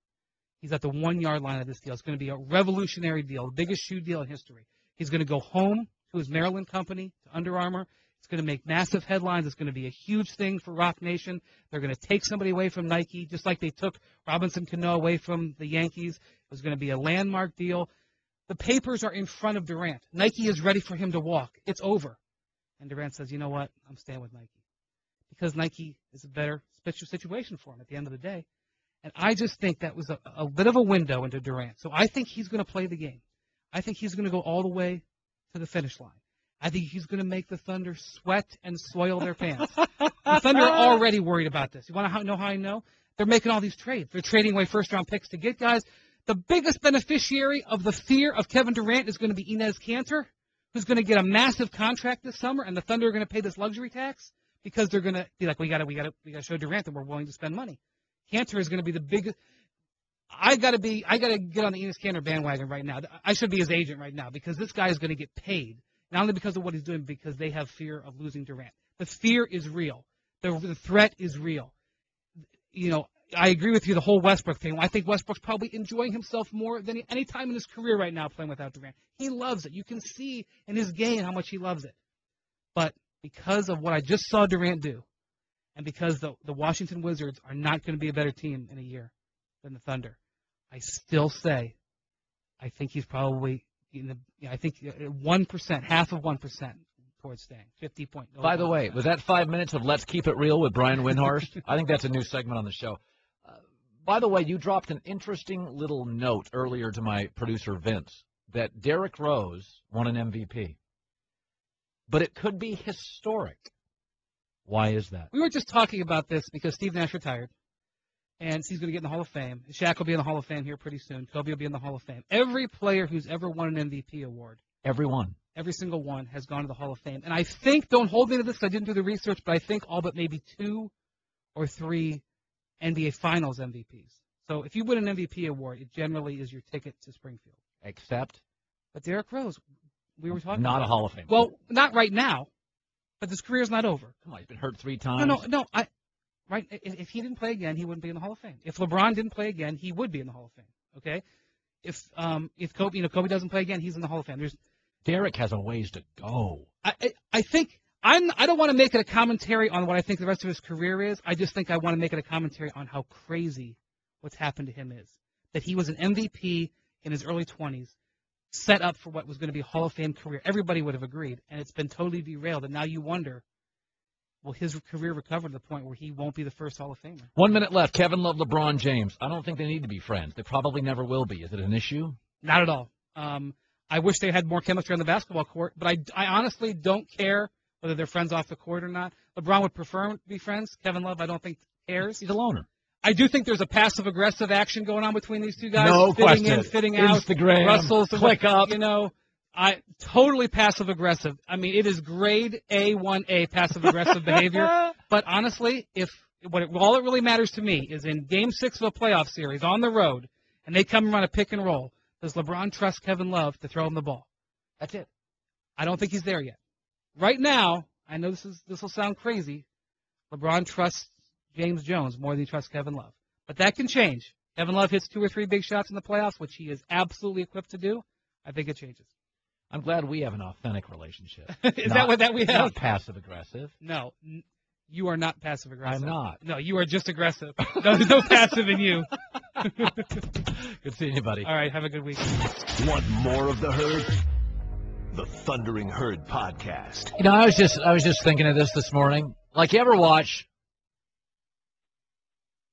He's at the 1 yard line of this deal. It's going to be a revolutionary deal, the biggest shoe deal in history. He's going to go home to his Maryland company, to Under Armour. It's going to make massive headlines. It's going to be a huge thing for Rock Nation. They're going to take somebody away from Nike, just like they took Robinson Cano away from the Yankees. It was going to be a landmark deal. The papers are in front of Durant. Nike is ready for him to walk. It's over. And Durant says, you know what? I'm staying with Nike. Because Nike is a better situation for him at the end of the day. And I just think that was a bit of a window into Durant. So I think he's going to play the game. I think he's going to go all the way to the finish line. I think he's going to make the Thunder sweat and soil their pants. The Thunder are already worried about this. You want to know how I know? They're making all these trades. They're trading away first-round picks to get guys. The biggest beneficiary of the fear of Kevin Durant is going to be Enes Kanter, who's going to get a massive contract this summer, and the Thunder are going to pay this luxury tax because they're going to be like, we got to show Durant that we're willing to spend money. Kanter is going to be the biggest. I got to get on the Enes Kanter bandwagon right now. I should be his agent right now because this guy is going to get paid, not only because of what he's doing, because they have fear of losing Durant. The fear is real. The threat is real. You know, I agree with you, the whole Westbrook thing. I think Westbrook's probably enjoying himself more than any time in his career right now playing without Durant. He loves it. You can see in his game how much he loves it. But because of what I just saw Durant do, and because the Washington Wizards are not going to be a better team in a year than the Thunder, I still say I think he's probably I think 1%, half of 1% towards staying. 50 point. By the way, was that 5 minutes of Let's Keep It Real with Brian Windhorst? I think that's a new segment on the show. By the way, you dropped an interesting little note earlier to my producer, Vince, that Derrick Rose won an MVP. But it could be historic. Why is that? We were just talking about this because Steve Nash retired, and he's going to get in the Hall of Fame. Shaq will be in the Hall of Fame here pretty soon. Kobe will be in the Hall of Fame. Every player who's ever won an MVP award, every single one has gone to the Hall of Fame. And I think, don't hold me to this, I didn't do the research, but I think all but maybe 2 or 3 NBA Finals MVPs. So if you win an MVP award, it generally is your ticket to Springfield. Except? But Derrick Rose, we were talking not about. A Hall of Fame. Well, not right now, but his career's not over. Come on, he's been hurt 3 times. No. Right? If he didn't play again, he wouldn't be in the Hall of Fame. If LeBron didn't play again, he would be in the Hall of Fame. Okay? If Kobe doesn't play again, he's in the Hall of Fame. Derrick has a ways to go. I think I don't want to make it a commentary on what I think the rest of his career is. I just think I want to make it a commentary on how crazy what's happened to him is. That he was an MVP in his early 20s, set up for what was going to be a Hall of Fame career. Everybody would have agreed, and it's been totally derailed. And now you wonder, will his career recover to the point where he won't be the first Hall of Famer? 1 minute left. Kevin Love, LeBron James. I don't think they need to be friends. They probably never will be. Is it an issue? Not at all. I wish they had more chemistry on the basketball court, but I honestly don't care whether they're friends off the court or not. LeBron would prefer to be friends. Kevin Love, I don't think cares. He's a loner. I do think there's a passive-aggressive action going on between these two guys. No fitting question. In, fitting out. Instagram, Russell's click up. Totally passive-aggressive. I mean, it is grade A1A passive-aggressive behavior. But honestly, all it really matters to me is in Game 6 of a playoff series on the road, and they come and run a pick and roll, does LeBron trust Kevin Love to throw him the ball? That's it. I don't think he's there yet. Right now, I know this will sound crazy, LeBron trusts James Jones more than he trusts Kevin Love. But that can change. Kevin Love hits 2 or 3 big shots in the playoffs, which he is absolutely equipped to do. I think it changes. I'm glad we have an authentic relationship. Is that what we have? Not passive-aggressive. No, you are not passive-aggressive. I'm not. No, you are just aggressive. There's no passive in you. Good seeing you, buddy. All right, have a good week. Want more of the Herd? The Thundering Herd podcast. You know, I was just thinking of this morning. Like, you ever watch?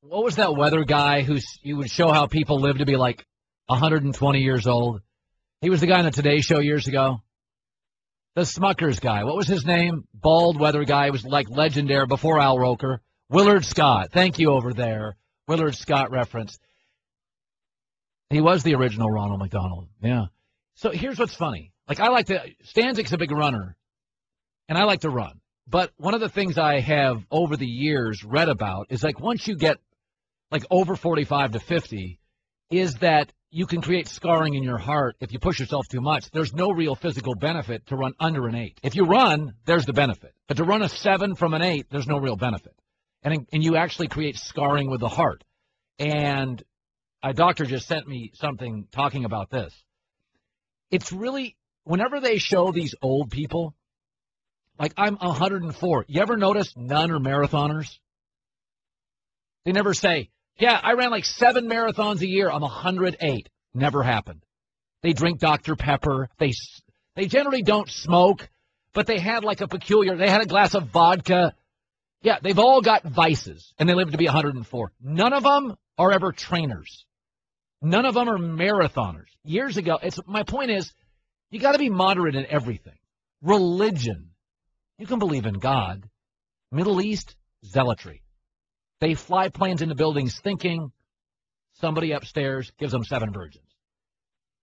What was that weather guy you would show how people live to be like 120 years old? He was the guy on the Today Show years ago. The Smuckers guy. What was his name? Bald weather guy. He was like legendary before Al Roker. Willard Scott. Thank you over there. Willard Scott reference. He was the original Ronald McDonald. Yeah. So here's what's funny. Like, Stanzik's a big runner, and I like to run. But one of the things I have over the years read about is, like, once you get, like, over 45 to 50, is that you can create scarring in your heart if you push yourself too much. There's no real physical benefit to run under an 8. If you run, there's the benefit. But to run a 7 from an 8, there's no real benefit. And you actually create scarring with the heart. And A doctor just sent me something talking about this. It's really, whenever they show these old people, like I'm 104, you ever notice none are marathoners? They never say, yeah, I ran like 7 marathons a year. I'm 108. Never happened. They drink Dr. Pepper. They generally don't smoke, but they had like they had a glass of vodka. Yeah, they've all got vices, and they live to be 104. None of them are ever trainers. None of them are marathoners. Years ago, my point is, you got to be moderate in everything. Religion, you can believe in God. Middle East, zealotry. They fly planes into buildings thinking somebody upstairs gives them 7 virgins.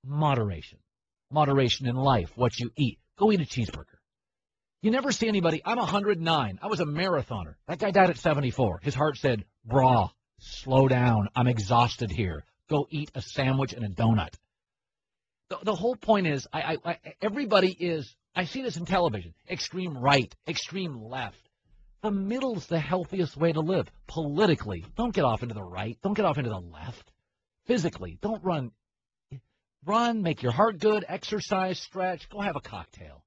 Moderation. Moderation in life, what you eat. Go eat a cheeseburger. You never see anybody, I'm 109. I was a marathoner. That guy died at 74. His heart said, brah, slow down. I'm exhausted here. Go eat a sandwich and a donut. The whole point is, everybody is, I see this in television, extreme right, extreme left. The middle's the healthiest way to live. Politically, don't get off into the right. Don't get off into the left. Physically, don't run. Run, make your heart good, exercise, stretch, go have a cocktail.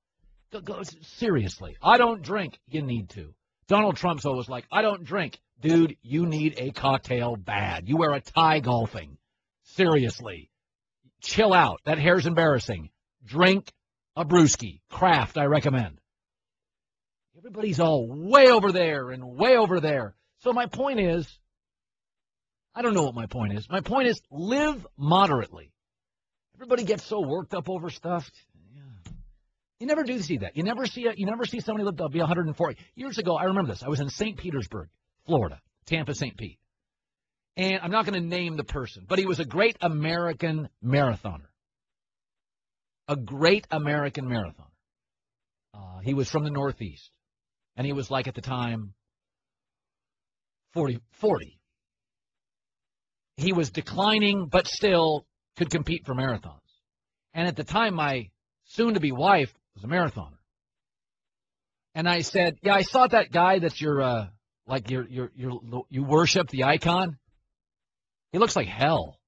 Go, seriously, I don't drink. You need to. Donald Trump's always like, I don't drink. Dude, you need a cocktail bad. You wear a tie golfing. Seriously. Chill out. That hair's embarrassing. Drink a brewski. Craft, I recommend. Everybody's all way over there and way over there. So my point is, I don't know what my point is. My point is, live moderately. Everybody gets so worked up over stuff. You never do see that. You never see somebody live to be 140. Years ago, I remember this. I was in St. Petersburg, Florida, Tampa, St. Pete. And I'm not going to name the person, but he was a great American marathoner. A great American marathoner. He was from the Northeast. And he was like, at the time, 40. He was declining, but still could compete for marathons. And at the time, my soon-to-be wife was a marathoner. And I said, yeah, I saw that guy that's you worship, the icon. He looks like hell.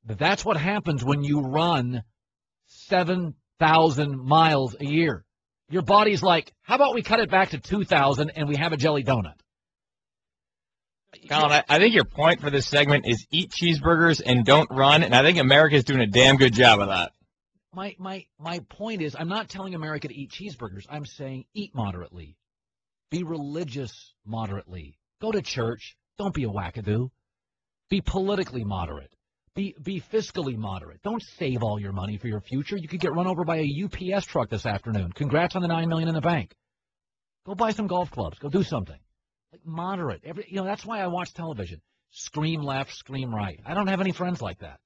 But that's what happens when you run 7,000 miles a year. Your body's like, how about we cut it back to 2,000 and we have a jelly donut? Colin, I think your point for this segment is eat cheeseburgers and don't run, and I think America's doing a damn good job of that. My point is, I'm not telling America to eat cheeseburgers. I'm saying eat moderately. Be religious moderately. Go to church. Don't be a wackadoo. Be politically moderate. Be fiscally moderate. Don't save all your money for your future. You could get run over by a UPS truck this afternoon. Congrats on the $9 million in the bank. Go buy some golf clubs. Go do something. Like moderate. That's why I watch television. Scream left, scream right. I don't have any friends like that.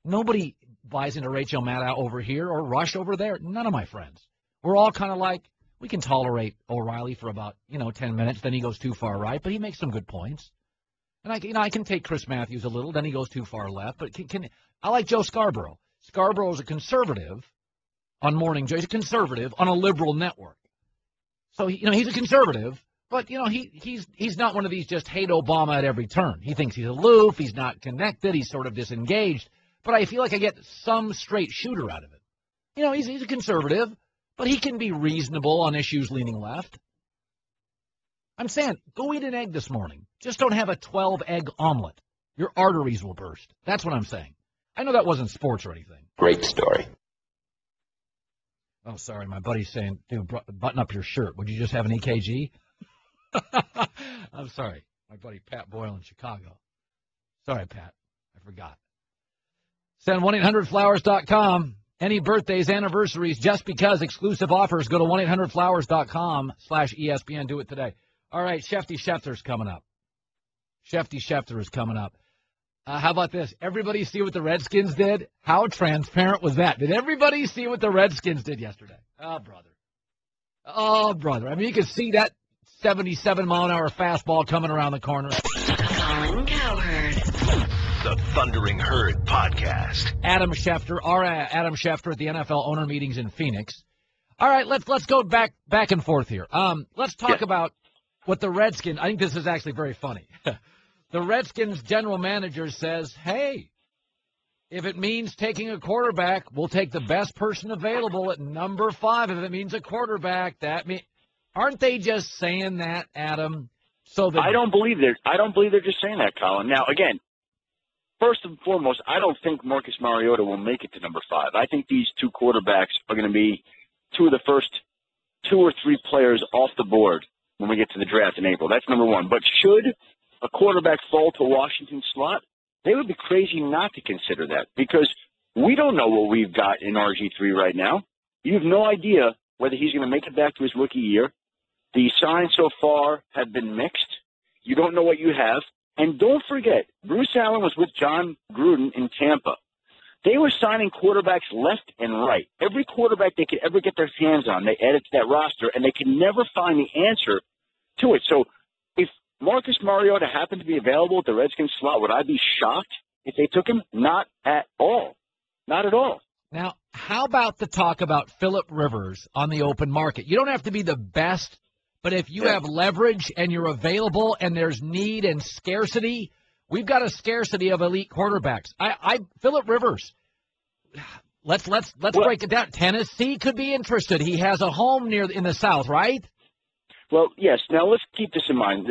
Nobody buys into Rachel Maddow over here or Rush over there. None of my friends. We're all kind of like, we can tolerate O'Reilly for about, 10 minutes. Then he goes too far right, but he makes some good points. And I can take Chris Matthews a little. Then he goes too far left. But I like Joe Scarborough. Scarborough is a conservative on Morning Joe. He's a conservative on a liberal network. So he's a conservative, but he's not one of these just hate Obama at every turn. He thinks he's aloof. He's not connected. He's sort of disengaged. But I feel like I get some straight shooter out of it. He's a conservative, but he can be reasonable on issues leaning left. I'm saying, go eat an egg this morning. Just don't have a 12-egg omelet. Your arteries will burst. That's what I'm saying. I know that wasn't sports or anything. Great story. Oh, sorry. My buddy's saying, dude, button up your shirt. Would you just have an EKG? I'm sorry. My buddy Pat Boyle in Chicago. Sorry, Pat. I forgot. Send 1-800-Flowers.com. Any birthdays, anniversaries, just because exclusive offers, go to 1-800-Flowers.com/ESPN. Do it today. All right, Schefter's coming up. Schefter is coming up. How about this? Everybody see what the Redskins did? How transparent was that? Did everybody see what the Redskins did yesterday? Oh, brother. I mean, you can see that 77-mile-an-hour fastball coming around the corner. Colin Cowherd. The Thundering Herd Podcast. Adam Schefter, Adam Schefter at the NFL owner meetings in Phoenix. All right, let's go back and forth here. Let's talk about what the Redskins, I think this is actually very funny. The Redskins general manager says, hey, if it means taking a quarterback, we'll take the best person available at number 5. If it means a quarterback, aren't they just saying that, Adam? So I don't believe they're just saying that, Colin. Now, again, first and foremost, I don't think Marcus Mariota will make it to number 5. I think these two quarterbacks are going to be two of the first 2 or 3 players off the board when we get to the draft in April. That's number 1. But should a quarterback fall to Washington's slot, they would be crazy not to consider that because we don't know what we've got in RG3 right now. You have no idea whether he's going to make it back to his rookie year. The signs so far have been mixed. You don't know what you have. And don't forget, Bruce Allen was with John Gruden in Tampa. They were signing quarterbacks left and right. Every quarterback they could ever get their hands on, they added to that roster, and they could never find the answer to it. So if Marcus Mariota happened to be available at the Redskins slot, would I be shocked if they took him? Not at all. Not at all. Now, how about the talk about Phillip Rivers on the open market? You don't have to be the best, but if you have leverage and you're available and there's need and scarcity, we've got a scarcity of elite quarterbacks. Phillip Rivers, let's break it down. Tennessee could be interested. He has a home in the South, right? Well, yes. Now, let's keep this in mind.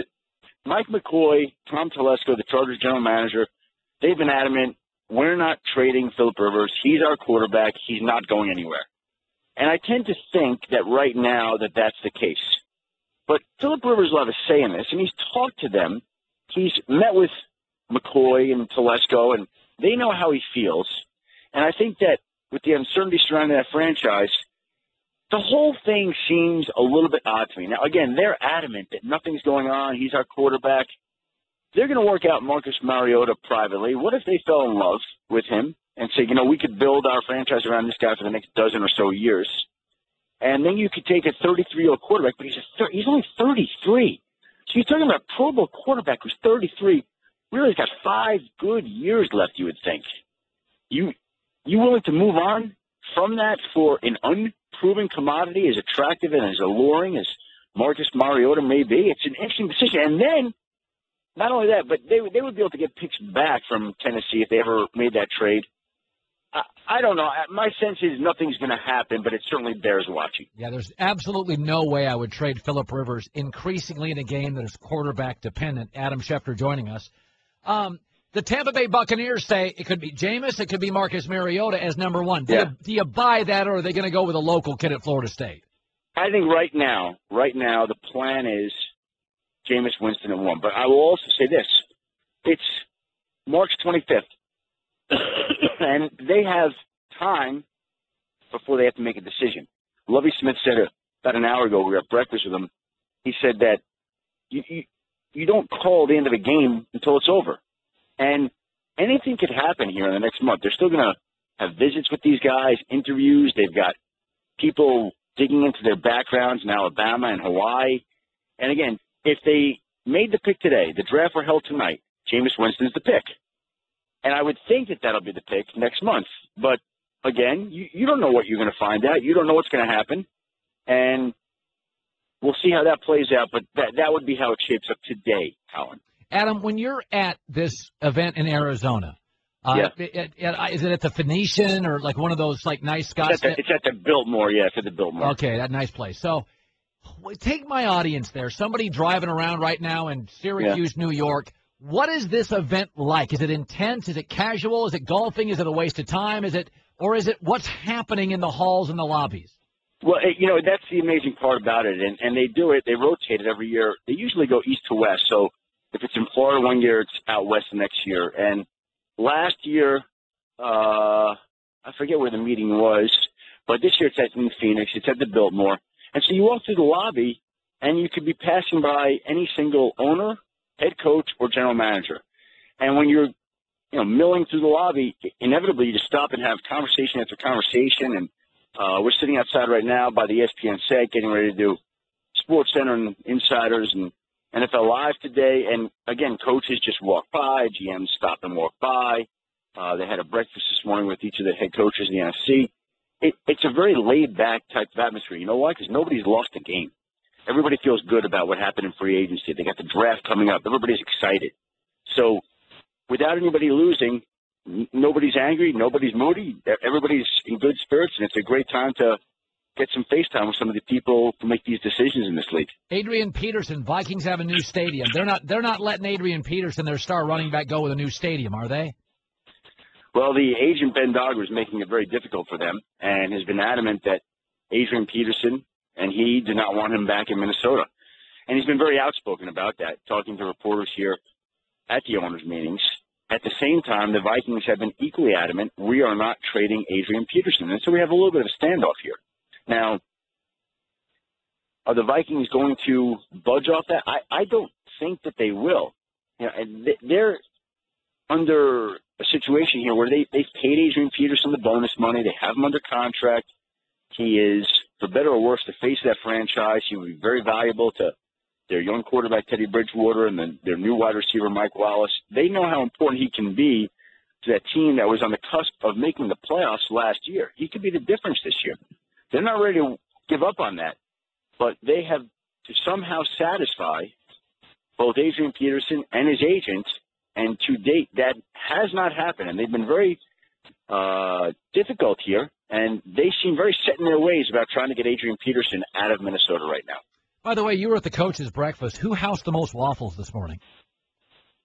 Mike McCoy, Tom Telesco, the Chargers general manager, they've been adamant, we're not trading Phillip Rivers. He's our quarterback. He's not going anywhere. And I tend to think that right now that's the case. But Phillip Rivers will have a say in this, and he's talked to them. He's met with McCoy and Telesco, and they know how he feels. And I think that with the uncertainty surrounding that franchise, the whole thing seems a little bit odd to me. Now, again, they're adamant that nothing's going on. He's our quarterback. They're going to work out Marcus Mariota privately. What if they fell in love with him and say, we could build our franchise around this guy for the next dozen or so years? And then you could take a 33-year-old quarterback, but he's only 33. So you're talking about a Pro Bowl quarterback who's 33. Really, he's got 5 good years left, you would think. You willing to move on from that for an unproven commodity as attractive and as alluring as Marcus Mariota may be? It's an interesting decision. And then, not only that, but they would be able to get picks back from Tennessee if they ever made that trade. I don't know. My sense is nothing's going to happen, but it certainly bears watching. Yeah, there's absolutely no way I would trade Phillip Rivers increasingly in a game that is quarterback dependent. Adam Schefter joining us. The Tampa Bay Buccaneers say it could be Jameis, it could be Marcus Mariota as number 1. Do you buy that, or are they going to go with a local kid at Florida State? I think right now, the plan is Jameis Winston at 1. But I will also say this. It's March 25th. And they have time before they have to make a decision. Lovie Smith said about an hour ago, we were at breakfast with him, he said that you don't call the end of a game until it's over. And anything could happen here in the next month. They're still going to have visits with these guys, interviews. They've got people digging into their backgrounds in Alabama and Hawaii. And again, if they made the pick today, the draft were held tonight, Jameis Winston's the pick. And I would think that'll be the pick next month. But, again, you don't know what you're going to find out. You don't know what's going to happen. And we'll see how that plays out. But that would be how it shapes up today, Colin. Adam, when you're at this event in Arizona, is it at the Phoenician or like one of those like nice spots? It's at the Biltmore, it's at the Biltmore. Okay, that nice place. So take my audience there. Somebody driving around right now in Syracuse, New York. What is this event like? Is it intense? Is it casual? Is it golfing? Is it a waste of time? Is it what's happening in the halls and the lobbies? Well, that's the amazing part about it. And they do it. They rotate it every year. They usually go east to west. So if it's in Florida one year, it's out west the next year. And last year, I forget where the meeting was, but this year it's in Phoenix. It's at the Biltmore. And so you walk through the lobby, and you could be passing by any single owner, head coach, or general manager. And when you're, milling through the lobby, inevitably you just stop and have conversation after conversation. And we're sitting outside right now by the ESPN set, getting ready to do Sports Center and Insiders and NFL Live today. And again, coaches just walk by, GMs stop and walk by. They had a breakfast this morning with each of the head coaches in the NFC. It's a very laid-back type of atmosphere. You know why? Because nobody's lost a game. Everybody feels good about what happened in free agency. They got the draft coming up. Everybody's excited. So without anybody losing, nobody's angry, nobody's moody, everybody's in good spirits, and it's a great time to get some FaceTime with some of the people who make these decisions in this league. Adrian Peterson, Vikings have a new stadium. They're not letting Adrian Peterson, their star running back, go with a new stadium, are they? Well, the agent Ben Dogger is making it very difficult for them and has been adamant that Adrian Peterson and he do not want him back in Minnesota. And he's been very outspoken about that, talking to reporters here at the owners' meetings. At the same time, the Vikings have been equally adamant, we are not trading Adrian Peterson. And so we have a little bit of a standoff here. Now, are the Vikings going to budge off that? I don't think that they will. You know, they're under a situation here where they've paid Adrian Peterson the bonus money. They have him under contract. He is, for better or worse, the face of that franchise. He would be very valuable to their young quarterback, Teddy Bridgewater, and then their new wide receiver, Mike Wallace. They know how important he can be to that team that was on the cusp of making the playoffs last year. He could be the difference this year. They're not ready to give up on that, but they have to somehow satisfy both Adrian Peterson and his agent, and to date, that has not happened, and they've been very difficult here, and they seem very set in their ways about trying to get Adrian Peterson out of Minnesota right now. By the way, you were at the coach's breakfast. Who housed the most waffles this morning?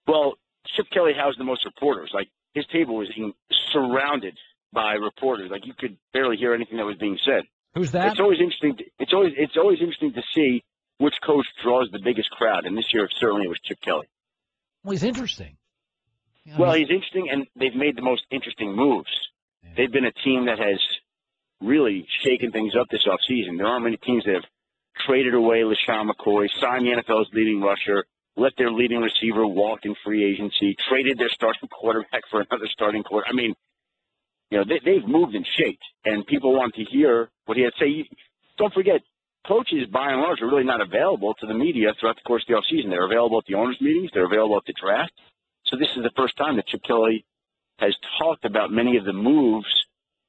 Well, Chip Kelly housed the most reporters. Like, his table was surrounded by reporters. Like, you could barely hear anything that was being said. Who's that? It's always interesting. It's always interesting to see which coach draws the biggest crowd, and this year certainly it was Chip Kelly. Well, he's interesting. He's interesting, and they've made the most interesting moves. Yeah. They've been a team that has really shaken things up this offseason. There aren't many teams that have traded away LaShawn McCoy, signed the NFL's leading rusher, let their leading receiver walk in free agency, traded their starting quarterback for another starting quarterback. I mean, you know, they've moved and shaped, and people want to hear what he had to say. Don't forget, coaches, by and large, are really not available to the media throughout the course of the offseason. They're available at the owners' meetings. They're available at the draft. So this is the first time that Chip Kelly has talked about many of the moves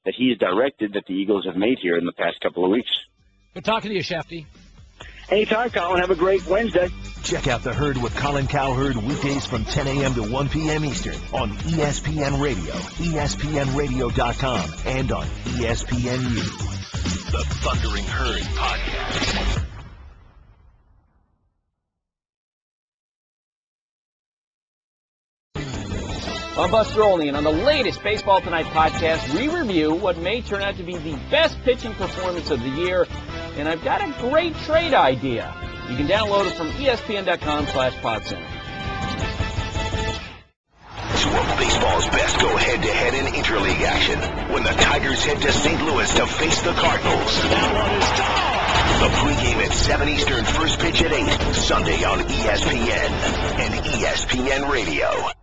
that he's directed that the Eagles have made here in the past couple of weeks. Good talking to you, Schefty. Anytime, Colin. Have a great Wednesday. Check out The Herd with Colin Cowherd weekdays from 10 a.m. to 1 p.m. Eastern on ESPN Radio, ESPNradio.com, and on ESPNU. The Thundering Herd Podcast. I'm Buster Olney, and on the latest Baseball Tonight podcast, we review what may turn out to be the best pitching performance of the year, and I've got a great trade idea. You can download it from ESPN.com/PodCenter. Two of baseball's best go head-to-head in interleague action when the Tigers head to St. Louis to face the Cardinals. That one is gone! The pregame at 7 Eastern, first pitch at 8, Sunday on ESPN and ESPN Radio.